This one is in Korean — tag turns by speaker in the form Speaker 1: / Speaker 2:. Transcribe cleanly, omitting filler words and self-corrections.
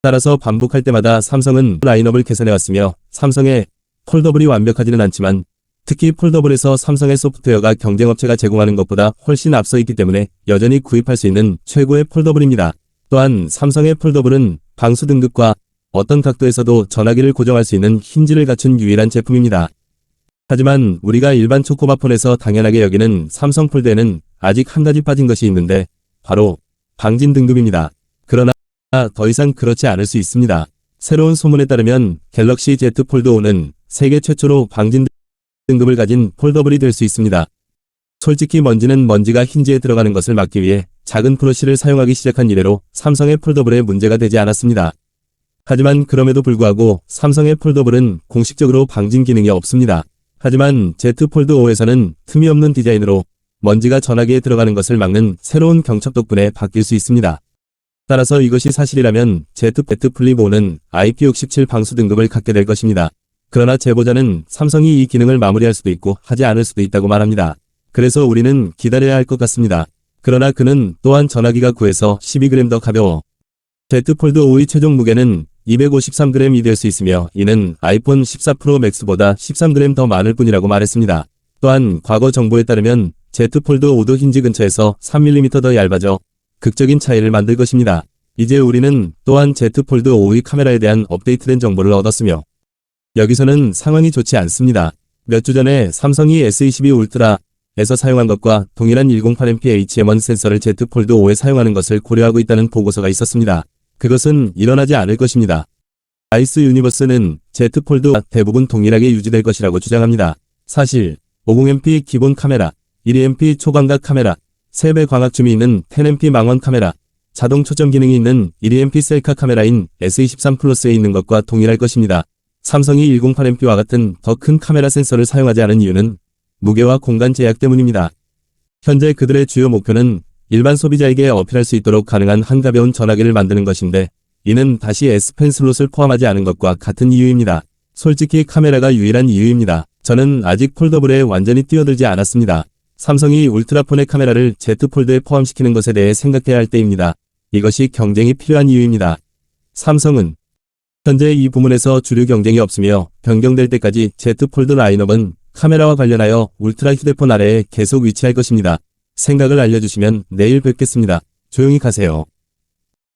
Speaker 1: 따라서 반복할 때마다 삼성은 라인업을 개선해왔으며 삼성의 폴더블이 완벽하지는 않지만 특히 폴더블에서 삼성의 소프트웨어가 경쟁업체가 제공하는 것보다 훨씬 앞서 있기 때문에 여전히 구입할 수 있는 최고의 폴더블입니다. 또한 삼성의 폴더블은 방수 등급과 어떤 각도에서도 전화기를 고정할 수 있는 힌지를 갖춘 유일한 제품입니다. 하지만 우리가 일반 초코바폰에서 당연하게 여기는 삼성 폴드에는 아직 한 가지 빠진 것이 있는데 바로 방진 등급입니다. 그러나 더 이상 그렇지 않을 수 있습니다. 새로운 소문에 따르면 갤럭시 Z 폴드 5는 세계 최초로 방진 등급을 가진 폴더블이 될 수 있습니다. 솔직히 먼지는 먼지가 힌지에 들어가는 것을 막기 위해 작은 브러쉬를 사용하기 시작한 이래로 삼성의 폴더블에 문제가 되지 않았습니다. 하지만 그럼에도 불구하고 삼성의 폴더블은 공식적으로 방진 기능이 없습니다. 하지만 Z 폴드 5에서는 틈이 없는 디자인으로 먼지가 전화기에 들어가는 것을 막는 새로운 경첩 덕분에 바뀔 수 있습니다. 따라서 이것이 사실이라면 Z 플립 5는 IP67 방수 등급을 갖게 될 것입니다. 그러나 제보자는 삼성이 이 기능을 마무리할 수도 있고 하지 않을 수도 있다고 말합니다. 그래서 우리는 기다려야 할 것 같습니다. 그러나 그는 또한 전화기가 9에서 12g 더 가벼워 Z 폴드 5의 최종 무게는 253g이 될 수 있으며 이는 아이폰 14 프로 맥스보다 13g 더 많을 뿐이라고 말했습니다. 또한 과거 정보에 따르면 Z 폴드 5도 힌지 근처에서 3mm 더 얇아져 극적인 차이를 만들 것입니다. 이제 우리는 또한 Z 폴드 5의 카메라에 대한 업데이트된 정보를 얻었으며 여기서는 상황이 좋지 않습니다. 몇 주 전에 삼성이 S22 울트라에서 사용한 것과 동일한 108MP HM1 센서를 Z 폴드 5에 사용하는 것을 고려하고 있다는 보고서가 있었습니다. 그것은 일어나지 않을 것입니다. 아이스 유니버스는 Z 폴드와 대부분 동일하게 유지될 것이라고 주장합니다. 사실 50MP 기본 카메라, 12MP 초광각 카메라, 3배 광학 줌이 있는 10MP 망원 카메라, 자동 초점 기능이 있는 12MP 셀카 카메라인 S23 플러스에 있는 것과 동일할 것입니다. 삼성이 108MP와 같은 더 큰 카메라 센서를 사용하지 않은 이유는 무게와 공간 제약 때문입니다. 현재 그들의 주요 목표는 일반 소비자에게 어필할 수 있도록 가능한 한가벼운 전화기를 만드는 것인데 이는 다시 S펜 슬롯을 포함하지 않은 것과 같은 이유입니다. 솔직히 카메라가 유일한 이유입니다. 저는 아직 폴더블에 완전히 뛰어들지 않았습니다. 삼성이 울트라폰의 카메라를 Z 폴드에 포함시키는 것에 대해 생각해야 할 때입니다. 이것이 경쟁이 필요한 이유입니다. 삼성은 현재 이 부문에서 주류 경쟁이 없으며 변경될 때까지 Z 폴드 라인업은 카메라와 관련하여 울트라 휴대폰 아래에 계속 위치할 것입니다. 생각을 알려주시면 내일 뵙겠습니다. 조용히 가세요.